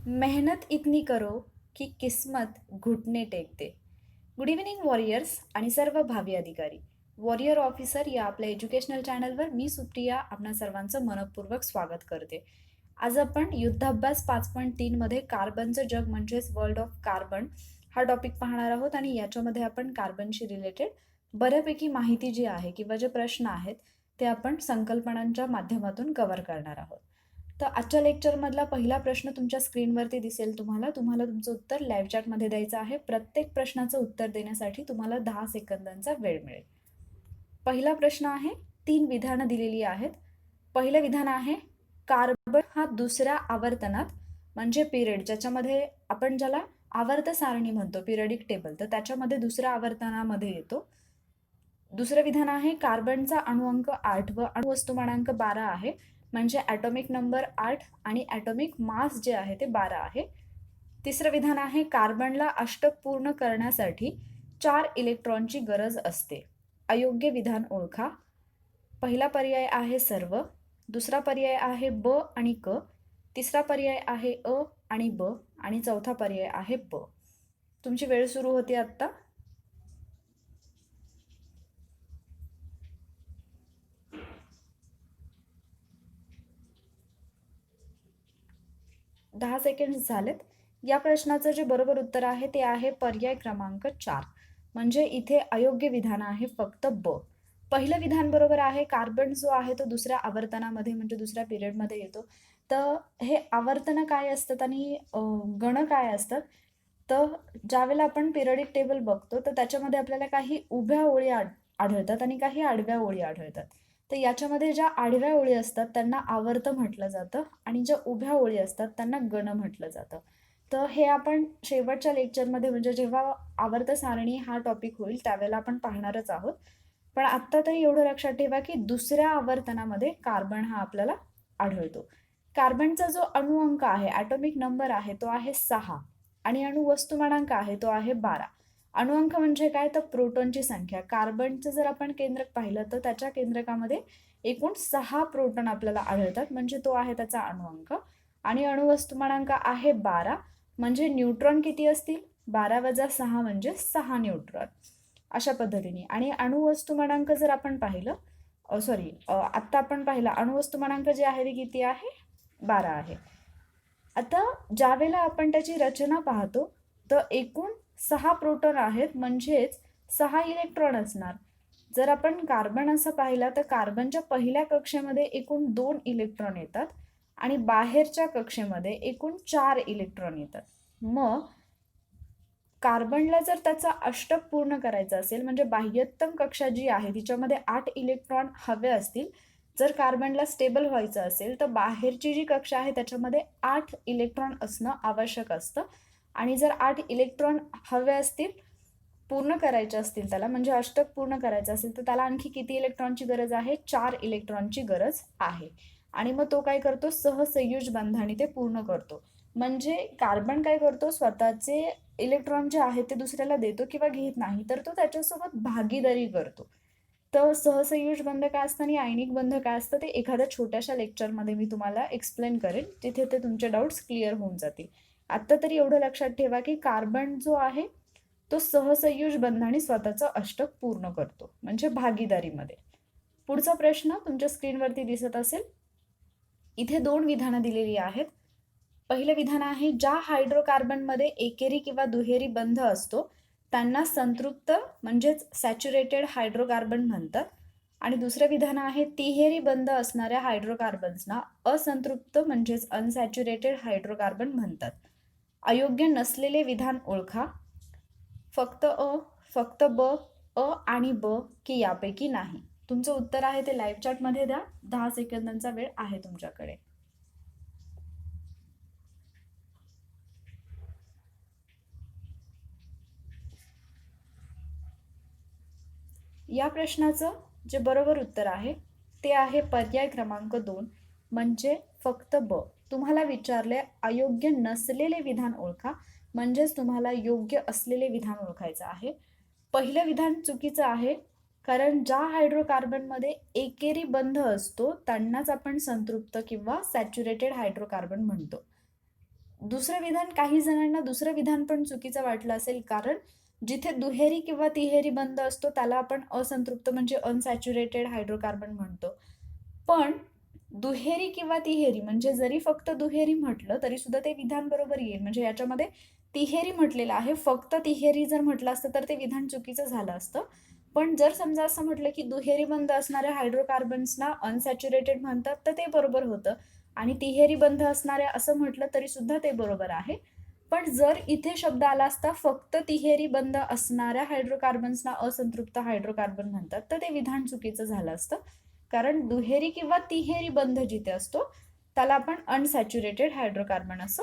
मेहनत इतनी करो की किस्मत घुटने टेक दे. गुड इव्हनिंग वॉरियर्स आणि सर्व भावी अधिकारी. वॉरियर ऑफिसर या आपल्या एज्युकेशनल चॅनलवर मी सुप्रिया आपणा सर्वांचं मनपूर्वक स्वागत करते. आज आपण युद्धाभ्यास 5.3 मध्ये कार्बनचं जग म्हणजेच वर्ल्ड ऑफ कार्बन हा टॉपिक पाहणार आहोत आणि याच्यामध्ये आपण कार्बनशी रिलेटेड बऱ्यापैकी माहिती जी आहे किंवा जे प्रश्न आहेत ते आपण संकल्पनांच्या माध्यमातून कव्हर करणार आहोत. तर आजच्या लेक्चरमधला पहिला प्रश्न तुमच्या स्क्रीनवरती दिसेल तुम्हाला तुमचं उत्तर लाईव्ह चॅटमध्ये द्यायचं आहे. प्रत्येक प्रश्नाचं उत्तर देण्यासाठी तुम्हाला 10 सेकंदांचा वेळ मिळेल. पहिला प्रश्न आहे, 3 विधानं दिलेली आहेत. पहिलं विधान आहे, कार्बन हा दुसऱ्या आवर्तनात म्हणजे पिरियड ज्याच्यामध्ये आपण ज्याला आवर्त सारणी म्हणतो पिरियडिक टेबल, तर त्याच्यामध्ये दुसऱ्या आवर्तनामध्ये येतो. दुसरं विधान आहे, कार्बनचा अणुअंक 8 व अणुवस्तुमानांक 12 आहे, म्हणजे ॲटॉमिक नंबर 8 आणि ॲटॉमिक मास जे आहे ते 12 आहे. तिसरं विधान आहे, कार्बनला अष्टक पूर्ण करण्यासाठी 4 इलेक्ट्रॉनची गरज असते. अयोग्य विधान ओळखा. पहिला पर्याय आहे सर्व, दुसरा पर्याय आहे ब आणि क, तिसरा पर्याय आहे अ आणि ब आणि चौथा पर्याय आहे ब. तुमची वेळ सुरू होती आत्ता. 10 सेकंड झालेत. या प्रश्नाचं जे बरोबर उत्तर आहे ते आहे पर्याय क्रमांक 4, म्हणजे इथे अयोग्य विधान आहे फक्त ब. पहिलं विधान बरोबर आहे. कार्बन जो आहे तो दुसऱ्या आवर्तनामध्ये म्हणजे दुसऱ्या पिरियडमध्ये येतो. तर हे आवर्तनं काय असतात आणि गण काय असतात, तर ज्यावेळेला आपण पिरियडिक टेबल बघतो तर त्याच्यामध्ये आपल्याला काही उभ्या ओळी आढळतात आणि काही आडव्या ओळी आढळतात. तर याच्यामध्ये ज्या आडव्या ओळी असतात त्यांना आवर्त म्हटलं जातं आणि ज्या उभ्या ओळी असतात त्यांना गण म्हटलं जातं. तर हे आपण शेवटच्या लेक्चरमध्ये म्हणजे जेव्हा आवर्त सारणी हा टॉपिक होईल त्यावेळेला आपण पाहणारच आहोत. पण आत्ता तरी एवढं लक्षात ठेवा की दुसऱ्या आवर्तनामध्ये कार्बन हा आपल्याला आढळतो. कार्बनचा जो अणुअंक आहे, ॲटॉमिक नंबर आहे, तो आहे 6 आणि अणुवस्तुमानांक आहे तो आहे 12. अणुअंक म्हणजे काय, तर प्रोटॉनची संख्या. कार्बनचं जर आपण केंद्रक पाहिलं तर त्याच्या केंद्रकामध्ये एकूण 6 प्रोटॉन आपल्याला आढळतात, म्हणजे तो आहे त्याचा अणुअंक. आणि अणुवस्तुमानांक आहे 12, म्हणजे न्यूट्रॉन किती असतील, 12 वजा 6 म्हणजे 6 न्यूट्रॉन. अशा पद्धतीने. आणि अणुवस्तुमानांक जर आपण पाहिलं, आत्ता आपण पाहिलं अणुवस्तुमानांक जे आहे ते किती आहे, 12 आहे. आता ज्यावेळेला आपण त्याची रचना पाहतो तर एकूण 6 प्रोटॉन आहेत, म्हणजेच 6 इलेक्ट्रॉन असणार. जर आपण कार्बन असं पाहिला तर कार्बनच्या पहिल्या कक्षेमध्ये एकूण 2 इलेक्ट्रॉन येतात आणि बाहेरच्या कक्षेमध्ये एकूण 4 इलेक्ट्रॉन येतात. मग कार्बनला जर त्याचा अष्टक पूर्ण करायचा असेल म्हणजे बाह्यतम कक्षा जी आहे तिच्यामध्ये 8 इलेक्ट्रॉन हवे असतील. जर कार्बनला स्टेबल व्हायचं असेल तर बाहेरची जी कक्षा आहे त्याच्यामध्ये 8 इलेक्ट्रॉन असणं आवश्यक असतं. आणि जर 8 इलेक्ट्रॉन हवे असतील, पूर्ण करायचे असतील त्याला, म्हणजे अष्टक पूर्ण करायचं असेल तर त्याला आणखी किती इलेक्ट्रॉनची गरज आहे, 4 इलेक्ट्रॉनची गरज आहे. आणि मग तो काय करतो, सहसंयुज बंधाने ते पूर्ण करतो. म्हणजे कार्बन काय करतो, स्वतःचे इलेक्ट्रॉन जे आहेत ते दुसऱ्याला देतो किंवा घेत नाही, तर तो त्याच्यासोबत भागीदारी करतो. तर सहसंयुज बंध काय असतं आणि आयनिक बंध काय असतं ते एखाद्या छोट्याशा लेक्चरमध्ये मी तुम्हाला एक्सप्लेन करेन, तिथे ते तुमचे डाऊट्स क्लिअर होऊन जातील. आत्ता तरी एवढं लक्षात ठेवा की कार्बन जो आहे तो सहसंयुज बंधाने स्वतःचं अष्टक पूर्ण करतो, म्हणजे भागीदारीमध्ये. पुढचा प्रश्न तुमच्या स्क्रीनवरती दिसत असेल. इथे 2 विधानं दिलेली आहेत. पहिलं विधान आहे, ज्या हायड्रोकार्बनमध्ये एकेरी किंवा दुहेरी बंध असतो त्यांना संतृप्त म्हणजेच सॅच्युरेटेड हायड्रोकार्बन म्हणतात. आणि दुसरं विधान आहे, तिहेरी बंध असणाऱ्या हायड्रोकार्बन्सना असंतृप्त म्हणजेच अनसॅच्युरेटेड हायड्रोकार्बन म्हणतात. अयोग्य नसलेले विधान ओळखा. फक्त अ, फक्त ब, अ आणि ब की यापैकी नाही. तुमचं उत्तर आहे ते लाईव्ह चॅटमध्ये द्या. 10 सेकंदांचा वेळ आहे तुमच्याकडे. या प्रश्नाचं जे बरोबर उत्तर आहे ते आहे पर्याय क्रमांक 2, म्हणजे फक्त ब. तुम्हाला विचारले अयोग्य नसलेले विधान ओळखा, म्हणजेच तुम्हाला योग्य असलेले विधान ओळखायचं आहे. पहिलं विधान चुकीचं आहे, कारण ज्या हायड्रोकार्बनमध्ये एकेरी बंध असतो त्यांनाच आपण संतृप्त किंवा सॅच्युरेटेड हायड्रोकार्बन म्हणतो. दुसरं विधान, काही जणांना दुसरं विधान पण चुकीचं वाटलं असेल, कारण जिथे दुहेरी किंवा तिहेरी बंध असतो त्याला आपण असंतृप्त म्हणजे अनसॅच्युरेटेड हायड्रोकार्बन म्हणतो. पण दुहेरी किंवा तिहेरी म्हणजे जरी फक्त दुहेरी म्हटलं तरी सुद्धा ते विधान बरोबर येईल. म्हणजे याच्यामध्ये तिहेरी म्हटलेलं आहे, फक्त तिहेरी जर म्हटलं असतं तर ते विधान चुकीचं झालं असतं. पण जर समजा असं म्हटलं की दुहेरी बंध असणाऱ्या हायड्रोकार्बन्सना अनसॅच्युरेटेड म्हणतात, तर ते बरोबर होतं. आणि तिहेरी बंध असणाऱ्या असं म्हटलं तरी सुद्धा ते बरोबर आहे. पण जर इथे शब्द आला असता फक्त तिहेरी बंध असणाऱ्या हायड्रोकार्बन्सना असंतृप्त हायड्रोकार्बन म्हणतात, तर ते विधान चुकीचं झालं असतं. कारण दुहेरी किंवा तिहेरी बंध जिथे असतो त्याला आपण अनसॅच्युरेटेड हायड्रोकार्बन असं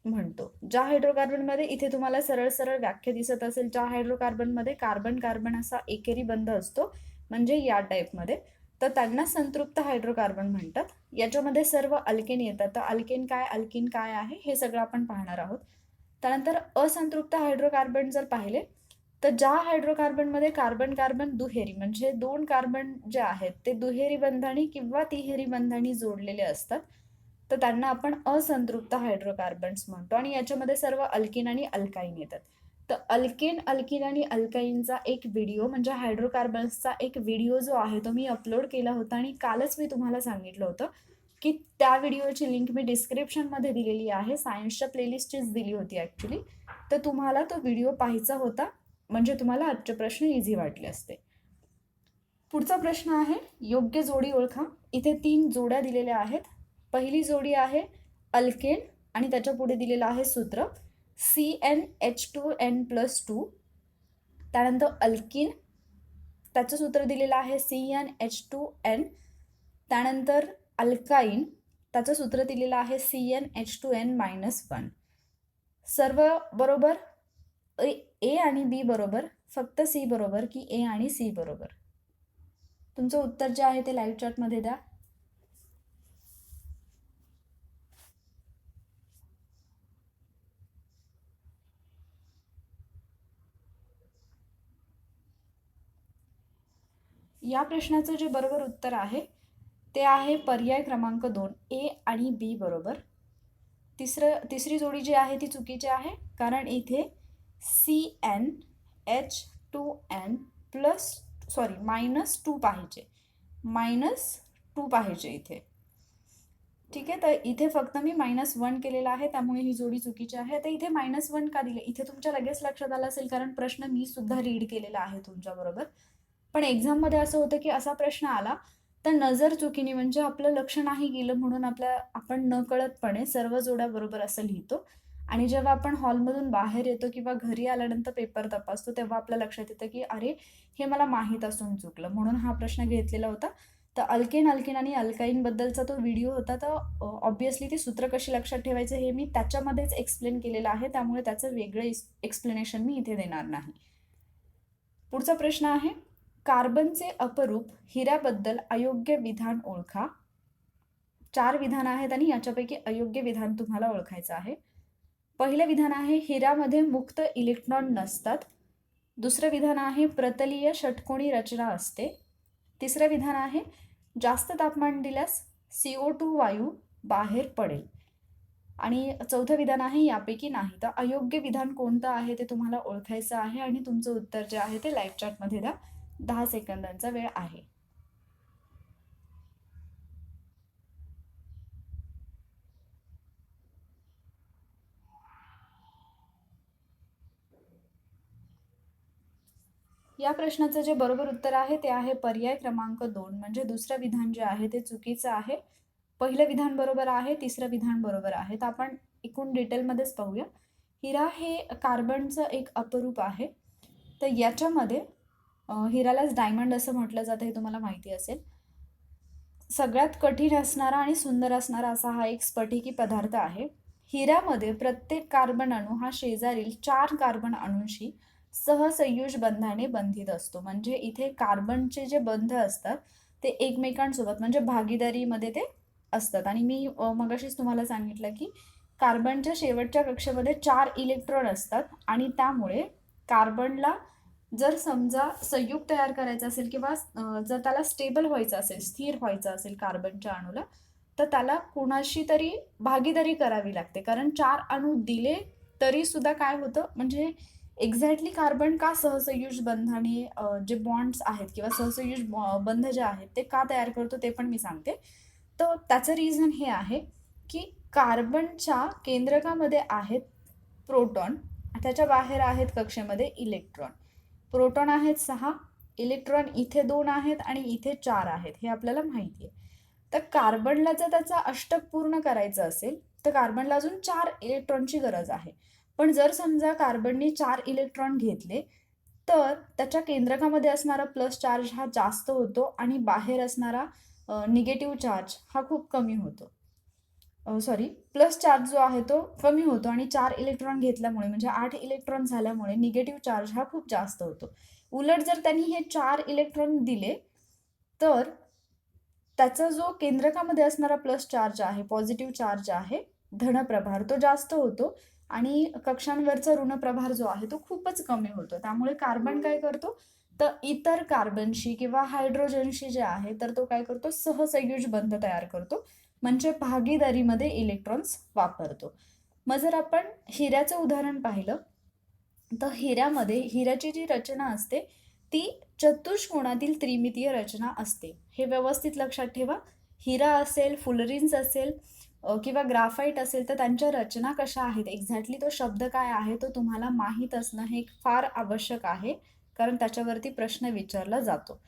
म्हणतो. ज्या हायड्रोकार्बनमध्ये, इथे तुम्हाला सरळ सरळ व्याख्या दिसत असेल, ज्या हायड्रोकार्बनमध्ये कार्बन कार्बन असा एकेरी बंध असतो, म्हणजे या टाईपमध्ये, तर त्यांना संतृप्त हायड्रोकार्बन म्हणतात. याच्यामध्ये सर्व अल्केन येतात. तर अल्केन काय, अल्किन काय आहे हे सगळं आपण पाहणार आहोत. त्यानंतर असंतृप्त हायड्रोकार्बन जर पाहिले तर ज्या हायड्रोकार्बनमध्ये कार्बन कार्बन दुहेरी म्हणजे दोन कार्बन जे आहेत ते दुहेरी बंधाने किंवा तिहेरी बंधाने जोडलेले असतात, तर त्यांना आपण असंतृप्त हायड्रोकार्बन्स म्हणतो. आणि याच्यामध्ये सर्व अल्किन आणि अल्काईन येतात. तर अल्केन, अल्किन आणि अल्काईनचा एक व्हिडिओ म्हणजे हायड्रोकार्बन्सचा एक व्हिडिओ जो आहे तो मी अपलोड केला होता आणि कालच मी तुम्हाला सांगितलं होतं की त्या व्हिडिओची लिंक मी डिस्क्रिप्शनमध्ये दिलेली आहे. सायन्सच्या प्लेलिस्टचीच दिली होती ॲक्च्युली. तर तुम्हाला तो व्हिडिओ पाहायचा होता, म्हणजे तुम्हाला आजचे प्रश्न इझी वाटले असते. पुढचा प्रश्न आहे योग्य जोडी ओळखा. इथे 3 जोड्या दिलेल्या आहेत. पहिली जोडी आहे अल्केन आणि त्याच्या पुढे दिलेलं आहे सूत्र CnH2n+2. त्यानंतर अल्किन, त्याचं सूत्र दिलेलं आहे CnH2n. त्यानंतर अल्काईन, त्याचं सूत्र दिलेलं आहे CnH2n-1. सर्व बरोबर, ए आणि बी बरोबर, फक्त सी बरोबर की ए आणि सी बरोबर? तुमचं उत्तर जे आहे ते लाईव्ह चॅटमध्ये द्या. या प्रश्नाचं जे बरोबर उत्तर आहे ते आहे पर्याय क्रमांक 2, ए आणि बी बरोबर. तिसरी जोडी जी आहे ती चुकीची आहे, कारण इथे -2 पाहिजे, -2 पाहिजे इथे. ठीक आहे, तर इथे फक्त मी -1 केलेला आहे, त्यामुळे ही जोडी चुकीची आहे. आता इथे -1 का दिले, इथे तुमच्या लगेच लक्षात आलं असेल, कारण प्रश्न मी सुद्धा रीड केलेला आहे तुमच्याबरोबर. पण एक्झाममध्ये असं होतं की असा प्रश्न आला तर नजर चुकीने म्हणजे आपलं लक्ष नाही गेलं म्हणून आपण नकळतपणे सर्व जोड्या बरोबर असं लिहितो. आणि जेव्हा आपण हॉलमधून बाहेर येतो किंवा घरी आल्यानंतर पेपर तपासतो तेव्हा आपल्या लक्षात येतं की अरे, हे मला माहीत असून चुकलं, म्हणून हा प्रश्न घेतलेला होता. तर अल्केन, अल्किन आणि अल्काईन बद्दलचा तो व्हिडिओ होता. तर ऑब्व्हियसली ती सूत्र कशी लक्षात ठेवायचं हे मी त्याच्यामध्येच एक्सप्लेन केलेलं आहे, त्यामुळे त्याचं वेगळं एक्सप्लेनेशन मी इथे देणार नाही. पुढचा प्रश्न आहे कार्बनचे अपरूप हिऱ्याबद्दल अयोग्य विधान ओळखा. 4 विधान आहेत आणि याच्यापैकी अयोग्य विधान तुम्हाला ओळखायचं आहे. पहिलं विधान आहे हिऱ्यामध्ये मुक्त इलेक्ट्रॉन नसतात. दुसरं विधान आहे प्रतलीय षटकोनी रचना असते. तिसरं विधान आहे जास्त तापमान दिल्यास CO2 वायू बाहेर पडेल. आणि चौथं विधान आहे यापैकी नाही. तर अयोग्य विधान कोणतं आहे ते तुम्हाला ओळखायचं आहे आणि तुमचं उत्तर जे आहे ते लाईव्ह चॅटमध्ये द्या. 10 सेकंदांचा वेळ आहे. या प्रश्नाचं जे बरोबर उत्तर आहे ते आहे पर्याय क्रमांक 2, म्हणजे दुसरं विधान जे आहे ते चुकीचं आहे. पहिलं विधान बरोबर आहे, तिसरं विधान बरोबर आहे. तर आपण एकूण डिटेलमध्येच पाहूया. हिरा हे कार्बनचं एक अपरूप आहे. तर याच्यामध्ये हिरालाच डायमंड असं म्हटलं जातं, हे तुम्हाला माहिती असेल. सगळ्यात कठीण असणारा आणि सुंदर असणारा असा हा एक स्फटिकी पदार्थ आहे. हिऱ्यामध्ये प्रत्येक कार्बन अणू हा शेजारील 4 कार्बन अणूंशी सहसंयोज बंधाने बंधित असतो. म्हणजे इथे कार्बनचे जे बंध असतात ते एकमेकांसोबत म्हणजे भागीदारीमध्ये ते असतात. आणि मी मगाशीच तुम्हाला सांगितलं की कार्बनच्या शेवटच्या कक्षेमध्ये 4 इलेक्ट्रॉन असतात आणि त्यामुळे कार्बनला जर समजा संयुग तयार करायचा असेल किंवा जर त्याला स्टेबल व्हायचं असेल, स्थिर व्हायचं असेल कार्बनच्या अणूला, तर त्याला कुणाशी तरी भागीदारी करावी लागते, कारण 4 अणू दिले तरी सुद्धा काय होतं, म्हणजे एक्झॅक्टली कार्बन का सहसंयुज बंधाने जे बॉन्ड्स आहेत किंवा सहसंयुज बंध जे आहेत ते का तयार करतो ते पण मी सांगते. तर त्याचं रिझन हे आहे की कार्बनच्या केंद्रकामध्ये आहेत प्रोटॉन, त्याच्या बाहेर आहेत कक्षेमध्ये इलेक्ट्रॉन. प्रोटॉन आहेत 6, इलेक्ट्रॉन इथे 2 आहेत आणि इथे 4 आहेत, हे आपल्याला माहिती आहे. तर कार्बनला जर त्याचा अष्टक पूर्ण करायचं असेल तर कार्बनला अजून 4 इलेक्ट्रॉनची गरज आहे. पण जर समजा कार्बनने 4 इलेक्ट्रॉन घेतले तर त्याच्या केंद्रकामध्ये असणारा प्लस चार्ज हा जास्त होतो आणि बाहेर असणारा निगेटिव्ह चार्ज हा खूप कमी होतो. सॉरी, प्लस चार्ज जो आहे तो कमी होतो आणि 4 इलेक्ट्रॉन घेतल्यामुळे म्हणजे 8 इलेक्ट्रॉन झाल्यामुळे निगेटिव्ह चार्ज हा खूप जास्त होतो. उलट जर त्यांनी हे 4 इलेक्ट्रॉन दिले तर त्याचा जो केंद्रकामध्ये असणारा प्लस चार्ज आहे, पॉझिटिव्ह चार्ज आहे, धनप्रभार तो जास्त होतो आणि कक्षांवरचा ऋणप्रभार जो आहे तो खूपच कमी होतो. त्यामुळे कार्बन काय करतो, तर इतर कार्बनशी किंवा हायड्रोजनशी जे आहे तर तो काय करतो, सहसंयुज बंध तयार करतो, म्हणजे भागीदारीमध्ये इलेक्ट्रॉन्स वापरतो. मग जर आपण हिऱ्याचं उदाहरण पाहिलं तर हिऱ्याची जी रचना असते ती चतुष्कोणातील त्रिमितीय रचना असते. हे व्यवस्थित लक्षात ठेवा. हिरा असेल, फुलरिन्स असेल किंवा ग्राफाईट असेल तर त्यांच्या रचना कशा आहेत, एक्झॅक्टली तो शब्द काय आहे तो तुम्हाला माहीत असणं हे फार आवश्यक आहे, कारण त्याच्यावरती प्रश्न विचारला जातो.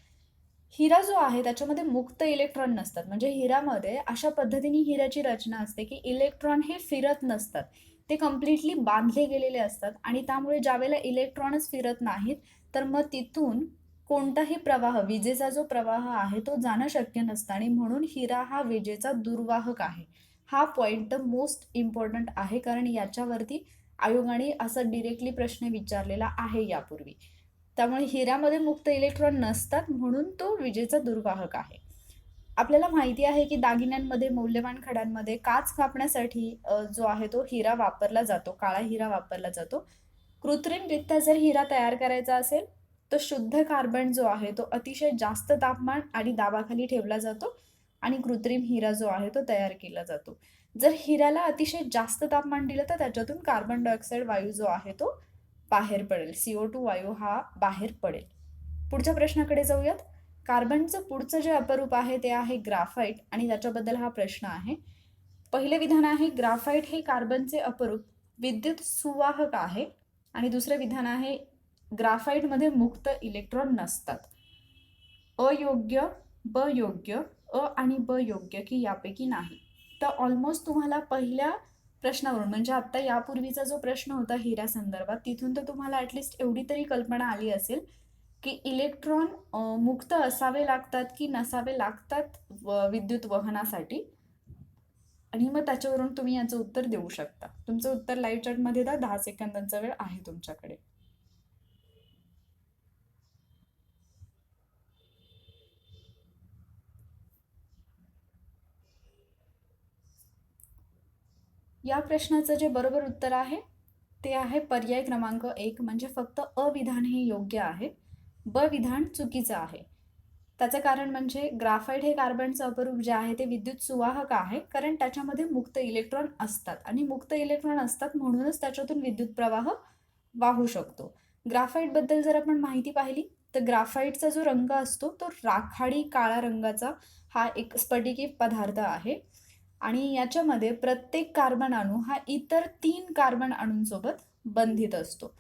हिरा जो आहे त्याच्यामध्ये मुक्त इलेक्ट्रॉन नसतात, म्हणजे हिरामध्ये अशा पद्धतीने हिऱ्याची रचना असते की इलेक्ट्रॉन हे फिरत नसतात, ते कम्प्लिटली बांधले गेलेले असतात आणि त्यामुळे ज्यावेळेला इलेक्ट्रॉनच फिरत नाहीत तर मग तिथून कोणताही प्रवाह, विजेचा जो प्रवाह आहे तो जाणं शक्य नसतं आणि म्हणून हिरा हा विजेचा दुर्वाहक आहे. हा पॉइंट तर मोस्ट इम्पॉर्टंट आहे, कारण याच्यावरती आयोगाने असा डिरेक्टली प्रश्न विचारलेला आहे यापूर्वी. त्यामुळे हिऱ्यामध्ये मुक्त इलेक्ट्रॉन नसतात म्हणून तो विजेचा दुर्वाहक आहे. आपल्याला माहिती आहे की दागिन्यांमध्ये, मौल्यवान खड्यांमध्ये काच कापण्यासाठी जो आहे तो हिरा वापरला जातो, काळा हिरा वापरला जातो. कृत्रिमरित्या जर हिरा तयार करायचा असेल तर शुद्ध कार्बन जो आहे तो अतिशय जास्त तापमान आणि दाबाखाली ठेवला जातो आणि कृत्रिम हिरा जो आहे तो तयार केला जातो. जर हिऱ्याला अतिशय जास्त तापमान दिलं तर त्याच्यातून कार्बन डायऑक्साईड वायू जो आहे तो बाहेर पडेल, CO2 वायू हा बाहेर पडेल. पुढच्या प्रश्नाकडे जाऊयात. कार्बनचं पुढचं जे अपरूप आहे ते आहे ग्राफाईट आणि त्याच्याबद्दल हा प्रश्न आहे. पहिले विधान आहे ग्राफाईट हे कार्बनचे अपरूप विद्युत सुवाहक आहे आणि दुसरे विधान आहे ग्राफाईटमध्ये मुक्त इलेक्ट्रॉन नसतात. अयोग्य, ब योग्य, अ आणि ब योग्य की यापैकी नाही. तर ऑलमोस्ट तुम्हाला पहिल्या प्रश्नावरून, म्हणजे आता यापूर्वीचा जो प्रश्न होता हिऱ्या संदर्भात, तिथून तर तुम्हाला ॲटलिस्ट एवढी तरी कल्पना आली असेल की इलेक्ट्रॉन मुक्त असावे लागतात की नसावे लागतात विद्युत वहनासाठी, आणि मग त्याच्यावरून तुम्ही याचं उत्तर देऊ शकता. तुमचं उत्तर लाईव्ह चॅटमध्ये द्या, 10 सेकंदांचा वेळ आहे तुमच्याकडे. या प्रश्नाचं जे बरोबर उत्तर आहे ते आहे पर्याय क्रमांक 1, म्हणजे फक्त अ विधान हे योग्य आहे, ब विधान चुकीचं आहे. त्याचं कारण म्हणजे ग्राफाईट हे कार्बनचं अपरूप जे आहे ते विद्युत सुवाहक आहे, कारण त्याच्यामध्ये मुक्त इलेक्ट्रॉन असतात आणि मुक्त इलेक्ट्रॉन असतात म्हणूनच त्याच्यातून विद्युत प्रवाह वाहू शकतो. ग्राफाईटबद्दल जर आपण माहिती पाहिली तर ग्राफाईटचा जो रंग असतो तो राखाडी काळा रंगाचा हा एक स्फटिकी पदार्थ आहे आणि याच्यामध्ये प्रत्येक कार्बन अणू हा इतर 3 कार्बन अणूंसोबत बंधित असतो.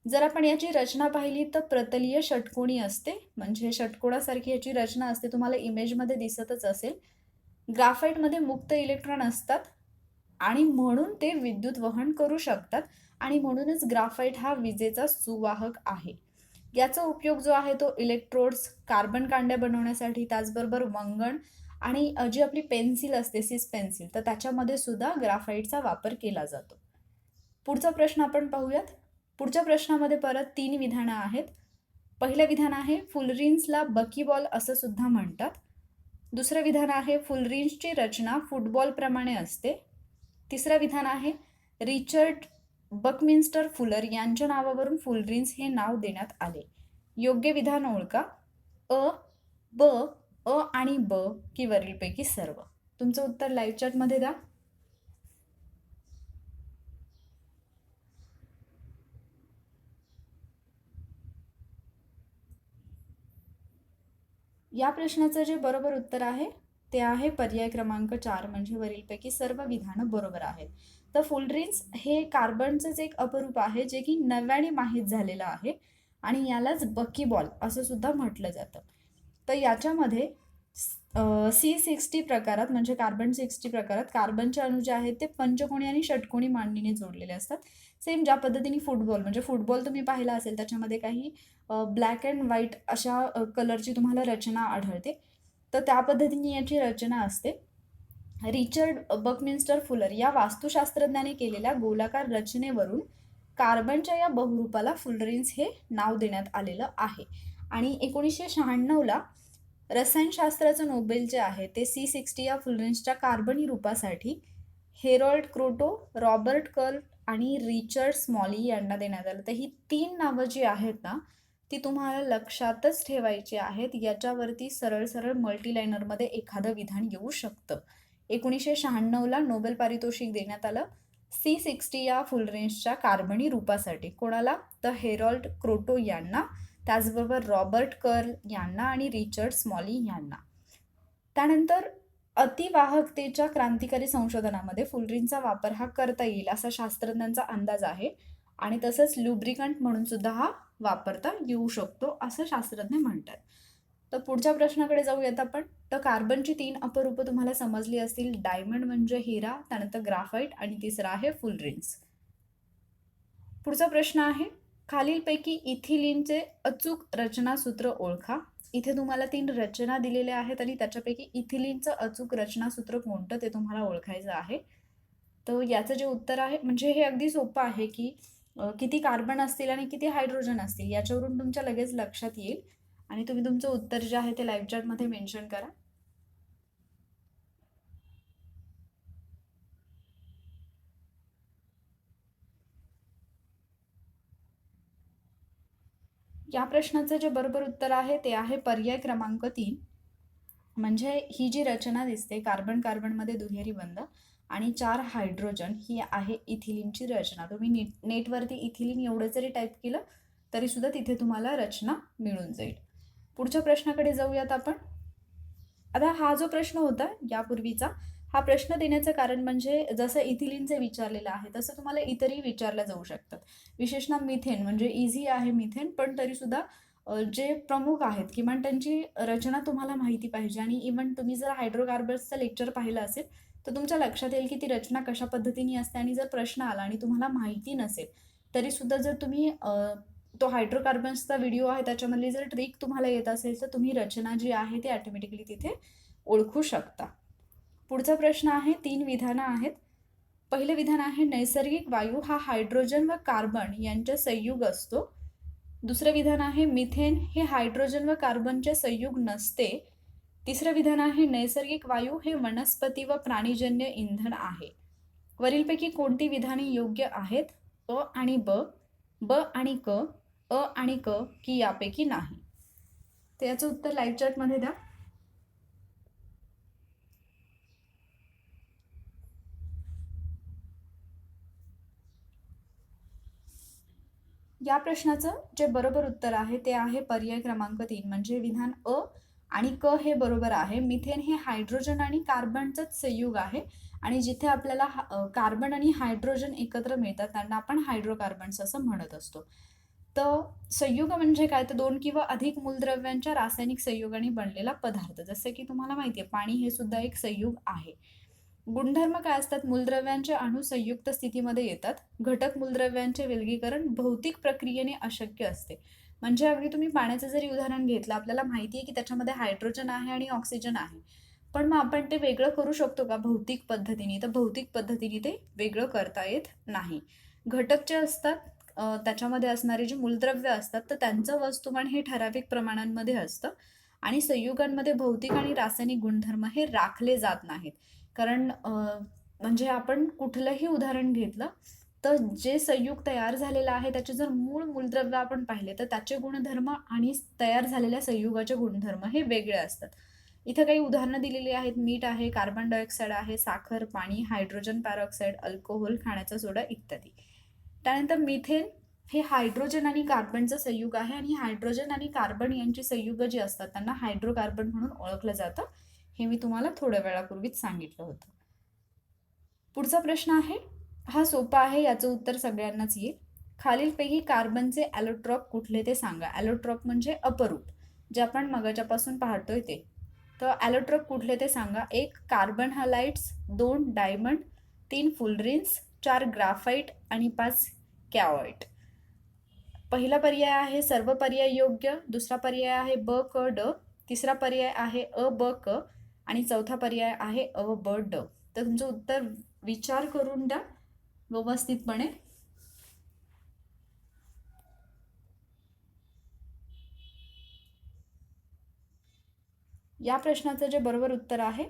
जर आपण याची रचना पाहिली तर प्रतलीय षटकोनी असते, म्हणजे षटकोनासारखी याची रचना असते, तुम्हाला इमेजमध्ये दिसतच असेल. ग्राफाईटमध्ये मुक्त इलेक्ट्रॉन असतात आणि म्हणून ते विद्युत वहन करू शकतात आणि म्हणूनच ग्राफाईट हा विजेचा सुवाहक आहे. याचा उपयोग जो आहे तो इलेक्ट्रोड्स, कार्बन कांड्या बनवण्यासाठी, त्याचबरोबर वंगण आणि जी आपली पेन्सिल असते सिस पेन्सिल, तर त्याच्यामध्ये सुद्धा ग्राफाईटचा वापर केला जातो. पुढचा प्रश्न आपण पाहूयात. पुढच्या प्रश्नामध्ये परत 3 विधानं आहेत. पहिलं विधान आहे फुलरिन्सला बकीबॉल असं सुद्धा म्हणतात. दुसरं विधान आहे फुलरिन्सची रचना फुटबॉलप्रमाणे असते. तिसरं विधान आहे रिचर्ड बकमिन्स्टर फुलर यांच्या नावावरून फुलरिन्स हे नाव देण्यात आले. योग्य विधान ओळखा. अ, ब, अ आणि ब की वरीलपैकी सर्व. तुमचं उत्तर लाईव्ह चॅटमध्ये द्या. या प्रश्नाचं जे बरोबर उत्तर आहे ते आहे पर्याय क्रमांक 4, म्हणजे वरीलपैकी सर्व विधानं बरोबर आहेत. तर फुलरिन्स हे कार्बनचंच एक अपरूप आहे जे की नव्याने माहीत झालेलं आहे आणि यालाच बकीबॉल असं सुद्धा म्हटलं जातं. तर याच्यामध्ये C60 प्रकारात म्हणजे कार्बन 60 प्रकारात कार्बनचे अणू जे आहेत ते पंचकोनी आणि षटकोनी मांडणीने जोडलेले असतात. सेम ज्या पद्धतीने फुटबॉल म्हणजे फुटबॉल तुम्ही पाहिला असेल त्याच्यामध्ये काही ब्लॅक अँड व्हाईट अशा कलरची तुम्हाला रचना आढळते. तर त्या पद्धतीने याची रचना असते. रिचर्ड बकमिन्स्टर फुलर या वास्तुशास्त्रज्ञाने केलेल्या गोलाकार रचनेवरून कार्बनच्या या बहुरूपाला फुलरिन्स हे नाव देण्यात आलेलं आहे. आणि 1996ला रसायनशास्त्राचं नोबेल जे आहे ते C60 या फुलरिन्सच्या कार्बनी रूपासाठी हेरॉल्ड क्रोटो, रॉबर्ट कर्ल आणि रिचर्ड स्मॉली यांना देण्यात आलं. तर ही 3 नावं जी आहेत ना ती तुम्हाला लक्षातच ठेवायची आहेत. याच्यावरती सरळ सरळ मल्टीलायनरमध्ये एखादं विधान येऊ शकतं. 1996ला नोबेल पारितोषिक देण्यात आलं C60 या फुलरेंजच्या कार्बनी रूपासाठी. कोणाला? तर हेरॉल्ड क्रोटो यांना, त्याचबरोबर रॉबर्ट कर्ल यांना आणि रिचर्ड स्मॉली यांना. त्यानंतर अतिवाहकतेच्या क्रांतिकारी संशोधनामध्ये फुलरिनचा वापर हा करता येईल असा शास्त्रज्ञांचा अंदाज आहे आणि तसंच लुब्रिकंट म्हणून सुद्धा हा वापरता येऊ शकतो असं शास्त्रज्ञ म्हणतात. तर पुढच्या प्रश्नाकडे जाऊयात आपण. तर कार्बनची 3 अपरूपं तुम्हाला समजली असतील. डायमंड म्हणजे हिरा, त्यानंतर ग्राफाईट आणि तिसरा आहे फुलरिन्स. पुढचा प्रश्न आहे, खालीलपैकी इथिलीनचे अचूक रचनासूत्र ओळखा. इथे तुम्हाला 3 रचना दिलेल्या आहेत आणि त्याच्यापैकी इथिलीनचं अचूक रचनासूत्र कोणतं ते तुम्हाला ओळखायचं आहे. तर याचं जे उत्तर आहे म्हणजे हे अगदी सोपं आहे की किती कार्बन असतील आणि किती हायड्रोजन असतील याच्यावरून तुमच्या लगेच लक्षात येईल आणि तुम्ही तुमचं उत्तर जे आहे ते लाईव्ह चॅटमध्ये मेन्शन करा. या प्रश्नाचं जे बरोबर उत्तर आहे ते आहे पर्याय क्रमांक 3, म्हणजे ही जी रचना दिसते कार्बन कार्बनमध्ये दुहेरी बंध आणि 4 हायड्रोजन ही आहे इथिलीनची रचना. तुम्ही नेटवरती इथिलीन एवढं जरी टाईप केलं तरी सुद्धा तिथे तुम्हाला रचना मिळून जाईल. पुढच्या प्रश्नाकडे जाऊयात आपण. आता हा जो प्रश्न होता यापूर्वीचा, हा प्रश्न देण्याचं कारण म्हणजे जसं इथिलीनचे विचारलेलं आहे तसं तुम्हाला इतरही विचारल्या जाऊ शकतात. विशेषतः मिथेन म्हणजे इझी आहे मिथेन, पण तरीसुद्धा जे प्रमुख आहेत किमान त्यांची रचना तुम्हाला माहिती पाहिजे. आणि इव्हन तुम्ही जर हायड्रोकार्बन्सचं लेक्चर पाहिलं असेल तर तुमच्या लक्षात येईल की ती रचना कशा पद्धतीने असते. आणि जर प्रश्न आला आणि तुम्हाला माहिती नसेल तरीसुद्धा जर तुम्ही तो हायड्रोकार्बन्सचा व्हिडिओ आहे त्याच्यामधली जर ट्रिक तुम्हाला येत असेल तर तुम्ही रचना जी आहे ती ऑटोमॅटिकली तिथे ओळखू शकता. पुढचा प्रश्न आहे, 3 विधानं आहेत. पहिलं विधान आहे, नैसर्गिक वायू हा हायड्रोजन व कार्बन यांचे संयुग असतो. दुसरं विधान आहे, मिथेन हे हायड्रोजन व कार्बनचे संयुग नसते. तिसरं विधान आहे, नैसर्गिक वायू हे वनस्पती व प्राणीजन्य इंधन आहे. वरीलपैकी कोणती विधाने योग्य आहेत? अ आणि ब, ब आणि क, अ आणि क की यापैकी नाही? तर याचं उत्तर लाईव्ह चॅटमध्ये द्या. या प्रश्नाचं जे बरोबर उत्तर आहे ते आहे पर्याय क्रमांक 3, म्हणजे विधान अ आणि क हे बरोबर आहे. मिथेन हे हायड्रोजन आणि कार्बनचंच संयुग आहे आणि जिथे आपल्याला कार्बन आणि हायड्रोजन एकत्र मिळतात त्यांना आपण हायड्रोकार्बन्स असं म्हणत असतो. तर संयुग म्हणजे काय, तर 2 किंवा अधिक मूलद्रव्यांच्या रासायनिक संयुगाने बनलेला पदार्थ. जसं की तुम्हाला माहिती आहे पाणी हे सुद्धा एक संयुग आहे. गुणधर्म काय असतात? मूलद्रव्यांचे अणु संयुक्त स्थितीमध्ये येतात. घटक मूलद्रव्यांचे विलगीकरण भौतिक प्रक्रियेने अशक्य असते. म्हणजे अगदी तुम्ही पाण्याचं जरी उदाहरण घेतलं, आपल्याला माहिती आहे की त्याच्यामध्ये हायड्रोजन आहे आणि ऑक्सिजन आहे, पण मग आपण ते वेगळं करू शकतो का भौतिक पद्धतीने? तर भौतिक पद्धतीने ते वेगळं करता येत नाही. घटक जे असतात त्याच्यामध्ये असणारे जे मूलद्रव्य असतात तर त्यांचं वस्तुमान हे ठराविक प्रमाणांमध्ये असतं आणि संयुगांमध्ये भौतिक आणि रासायनिक गुणधर्म हे राखले जात नाहीत. कारण म्हणजे आपण कुठलंही उदाहरण घेतलं तर जे संयुग तयार झालेलं आहे त्याचे जर मूलद्रव्य आपण पाहिले तर त्याचे गुणधर्म आणि तयार झालेल्या संयुगाचे गुणधर्म हे वेगळे असतात. इथं काही उदाहरणं दिलेली आहेत. मीठ आहे, कार्बन डायऑक्साईड आहे, साखर, पाणी, हायड्रोजन पॅरॉक्साईड, अल्कोहोल, खाण्याचा सोडा इत्यादी. त्यानंतर मिथेन हे हायड्रोजन आणि कार्बनचं संयुग आहे आणि हायड्रोजन आणि कार्बन यांची संयुग जी असतात त्यांना हायड्रोकार्बन म्हणून ओळखलं जातं. हे मी तुम्हाला थोड्या वेळापूर्वीच सांगितलं होतं. पुढचा प्रश्न आहे, हा सोपा आहे, याचं उत्तर सगळ्यांनाच येईल. खालीलपैकी कार्बनचे ॲलोट्रॉप कुठले ते सांगा. ॲलोट्रॉप म्हणजे अपरूप, जे आपण मगाच्यापासून पाहतोय ते. तर ॲलोट्रॉप कुठले ते सांगा. 1 कार्बन हलाइड्स, 2 डायमंड, 3 फुलरिन्स, 4 ग्राफाइट आणि 5 कॅओइट. पहिला पर्याय आहे सर्व पर्याय योग्य, दुसरा पर्याय आहे ब क ड, तिसरा पर्याय आहे अ ब क आणि चौथा पर्याय आहे अ ब ड. तर तुमचं उत्तर विचार करून द्या व्यवस्थितपणे. या प्रश्नाचं जे बरोबर उत्तर आहे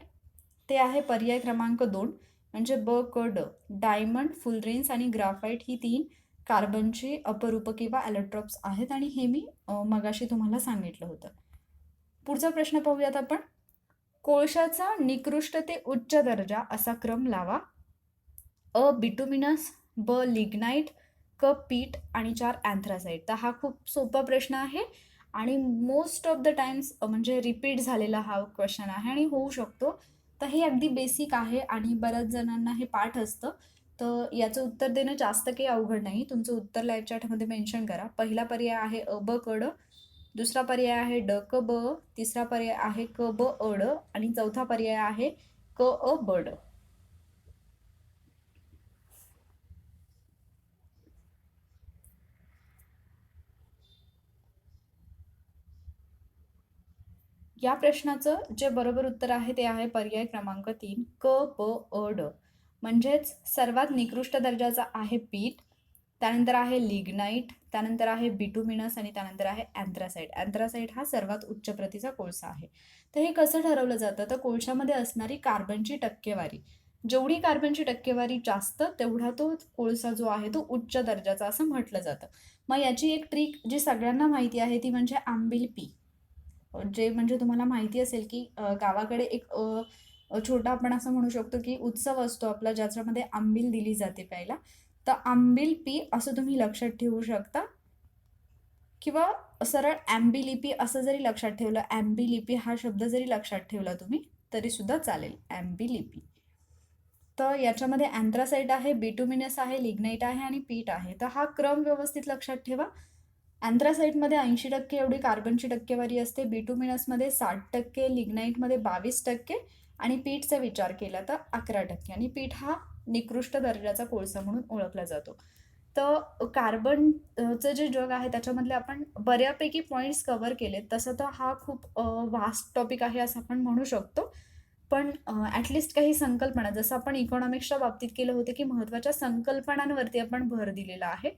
ते आहे पर्याय क्रमांक 2 म्हणजे ब क ड. डायमंड, फुलरेन्स आणि ग्राफाइट ही 3 कार्बनची अपरूप किंवा ॲलोट्रॉप्स आहेत आणि हे मी मगाशी तुम्हाला सांगितलं होतं. पुढचा प्रश्न पाहूयात आपण. कोळशाचा निकृष्ट ते उच्च दर्जा असा क्रम लावा. अ बिटुमिनस, ब लिग्नाइट, क पीट आणि 4 अँथ्रासाइट. तर हा खूप सोपा प्रश्न आहे आणि मोस्ट ऑफ द टाइम्स म्हणजे रिपीट झालेला हा क्वेश्चन आहे आणि होऊ शकतो. तर हे अगदी बेसिक आहे आणि बऱ्याच जणांना हे पाठ असतं. तर याचं उत्तर देणं जास्त काही अवघड नाही. तुमचं उत्तर लाईव्ह चॅटमध्ये मेन्शन करा. पहिला पर्याय आहे अ ब क ड, दुसरा पर्याय आहे ड क ब, तिसरा पर्याय आहे क ब अ ड आणि चौथा पर्याय आहे क अ ब ड. या प्रश्नाचं जे बरोबर उत्तर आहे ते आहे पर्याय क्रमांक 3 क प अ ड. म्हणजेच सर्वात निकृष्ट दर्जाचा आहे पीठ, त्यानंतर आहे लिग्नाइट, त्यानंतर आहे बिटुमिनस आणि त्यानंतर आहे अँथ्रासाइट. अँथ्रासाइट हा सर्वात उच्च प्रतीचा कोळसा आहे. तर हे कसं ठरवलं जातं, तर कोळशामध्ये असणारी कार्बनची टक्केवारी, जेवढी कार्बनची टक्केवारी जास्त तेवढा तो कोळसा जो आहे तो उच्च दर्जाचा असं म्हटलं जातं. मग याची एक ट्रिक जी सगळ्यांना माहिती आहे ती म्हणजे आंबिल पी. जे म्हणजे तुम्हाला माहिती असेल की गावाकडे एक छोटा आपण असं म्हणू शकतो की उत्सव असतो आपला ज्याच्यामध्ये आंबील दिली जाते प्यायला. तर आंबील पी असं तुम्ही लक्षात ठेवू शकता किंवा सरळ ॲम्बिलिपी असं जरी लक्षात ठेवलं, ॲम्बिलिपी हा शब्द जरी लक्षात ठेवला तुम्ही तरी सुद्धा चालेल, ॲम्बिलिपी. तर याच्यामध्ये अँथ्रासाइट आहे, बिटुमिनस आहे, लिग्नाइट आहे आणि पीट आहे. तर हा क्रम व्यवस्थित लक्षात ठेवा. अँथ्रासाइटमध्ये 80% एवढी कार्बनची टक्केवारी असते, बिटुमिनसमध्ये 60%, लिग्नाइटमध्ये 22% आणि पीठचा विचार केला तर 11% आणि पीठ हा निकृष्ट दर्जाचा कोळसा म्हणून ओळखला जातो. तर कार्बनचं जे जग आहे त्याच्यामधले आपण बऱ्यापैकी पॉईंट्स कव्हर केले. तसं तर हा खूप वास्ट टॉपिक आहे असं आपण म्हणू शकतो. पण ॲटलिस्ट काही संकल्पना जसं आपण इकॉनॉमिक्सच्या बाबतीत केलं होतं की महत्त्वाच्या संकल्पनांवरती आपण भर दिलेला आहे.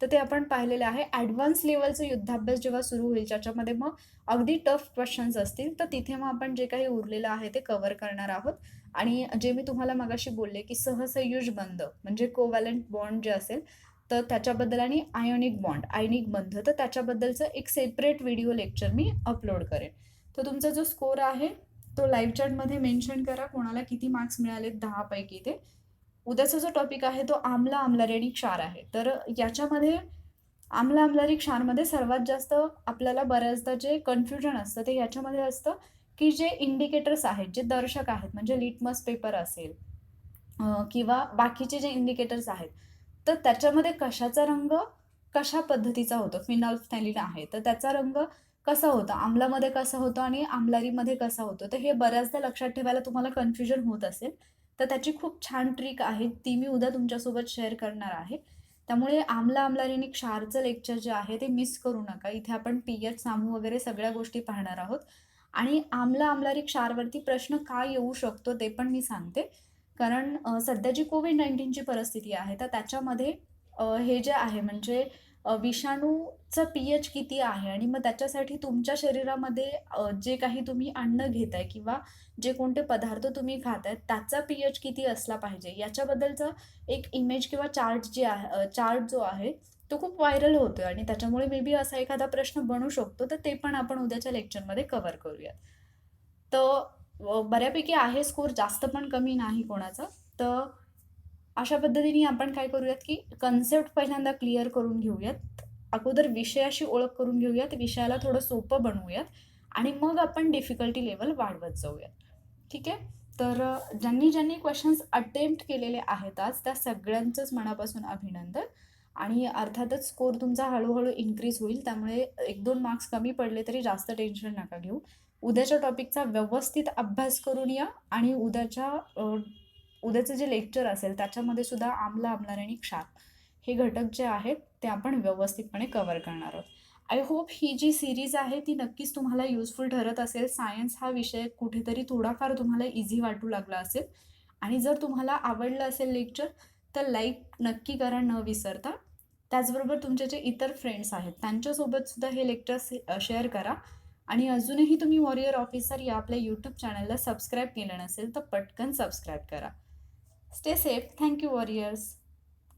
तर ते आपण पाहिलेलं आहे. ॲडव्हान्स लेव्हलचं युद्धाभ्यास जेव्हा सुरू होईल ज्याच्यामध्ये मग अगदी टफ क्वेश्चन्स असतील तर तिथे मग आपण जे काही उरलेलं आहे ते कव्हर करणार आहोत. आणि जे मी तुम्हाला मगाशी बोलले की सहसंयुज बंध म्हणजे कोव्हॅलंट बॉन्ड जे असेल तर त्याच्याबद्दल आणि आयनिक बंध तर त्याच्याबद्दलचं एक सेपरेट व्हिडिओ लेक्चर मी अपलोड करेन. तर तुमचा जो स्कोर आहे तो लाईव्ह चॅटमध्ये मेन्शन करा कोणाला किती मार्क्स मिळाले 10 पैकी ते. उद्याचा जो टॉपिक आहे तो आम्ल आम्लारी आणि क्षार आहे. तर याच्यामध्ये आम्ल आम्लारी क्षारमध्ये सर्वात जास्त आपल्याला बऱ्याचदा जे कन्फ्युजन असतं ते याच्यामध्ये असतं की जे इंडिकेटर्स आहेत, जे दर्शक आहेत म्हणजे लिटमस पेपर असेल किंवा बाकीचे जे इंडिकेटर्स आहेत तर त्याच्यामध्ये कशाचा रंग कशा पद्धतीचा होतो. फिनॉल्फ्थॅलीन आहे तर त्याचा रंग कसा होता, आम्लामध्ये कसा होतो आणि आम्लारीमध्ये कसा होतो. तर हे बऱ्याचदा लक्षात ठेवायला तुम्हाला कन्फ्युजन होत असेल तर त्याची खूप छान ट्रिक आहे ती मी उद्या तुमच्यासोबत शेअर करणार आहे. त्यामुळे आम्ल आम्लारी आणि क्षारचं लेक्चर जे आहे ते मिस करू नका. इथे आपण पीएच सामू वगैरे सगळ्या गोष्टी पाहणार आहोत आणि आम्ल आम्लारी क्षारवरती प्रश्न काय येऊ शकतो ते पण मी सांगते. कारण सध्या जी कोविड-19ची परिस्थिती आहे तर त्याच्यामध्ये हे जे आहे म्हणजे विषाणूचं पीएच किती आहे आणि मग त्याच्यासाठी तुमच्या शरीरामध्ये जे काही तुम्ही अन्न घेताय किंवा जे कोणते पदार्थ तुम्ही खाताय त्याचा पीएच किती असला पाहिजे याच्याबद्दलचं एक इमेज किंवा चार्ट जे आहे चार्ट जो आहे तो खूप व्हायरल होतोय आणि त्याच्यामुळे मे बी असा एखादा प्रश्न बनू शकतो. तर ते पण आपण उद्याच्या लेक्चरमध्ये कव्हर करूयात. तर बऱ्यापैकी आहे स्कोर, जास्त पण कमी नाही कोणाचा. तर अशा पद्धतीने आपण काय करूयात, की कन्सेप्ट पहिल्यांदा क्लिअर करून घेऊयात. अगोदर विषयाशी ओळख करून घेऊयात, विषयाला थोडं सोपं बनवूयात आणि मग आपण डिफिकल्टी लेव्हल वाढवत जाऊयात. ठीक आहे? तर ज्यांनी ज्यांनी क्वेश्चन्स अटेम्प्ट केलेले आहेत आज, त्या सगळ्यांचंच मनापासून अभिनंदन. आणि अर्थातच स्कोर तुमचा हळूहळू इन्क्रीज होईल, त्यामुळे 1-2 मार्क्स कमी पडले तरी जास्त टेन्शन नका घेऊ. उद्याच्या टॉपिकचा व्यवस्थित अभ्यास करून या आणि उद्याचं जे लेक्चर असेल त्याच्यामध्ये सुद्धा आम्ल, आम्लारी आणि क्षार हे घटक जे आहेत ते आपण व्यवस्थितपणे कव्हर करणार आहोत. आय होप ही जी सिरीज आहे ती नक्कीच तुम्हाला युजफुल ठरत असेल. सायन्स हा विषय कुठेतरी थोडाफार तुम्हाला इझी वाटू लागला असेल आणि जर तुम्हाला आवडलं असेल लेक्चर तर लाईक नक्की करा न विसरता. त्याचबरोबर तुमचे जे इतर फ्रेंड्स आहेत त्यांच्यासोबत सुद्धा हे लेक्चर शेअर करा. आणि अजूनही तुम्ही वॉरियर ऑफिसर या आपल्या यूट्यूब चॅनलला सबस्क्राईब केलं नसेल तर पटकन सबस्क्राईब करा. Stay safe. Thank you warriors.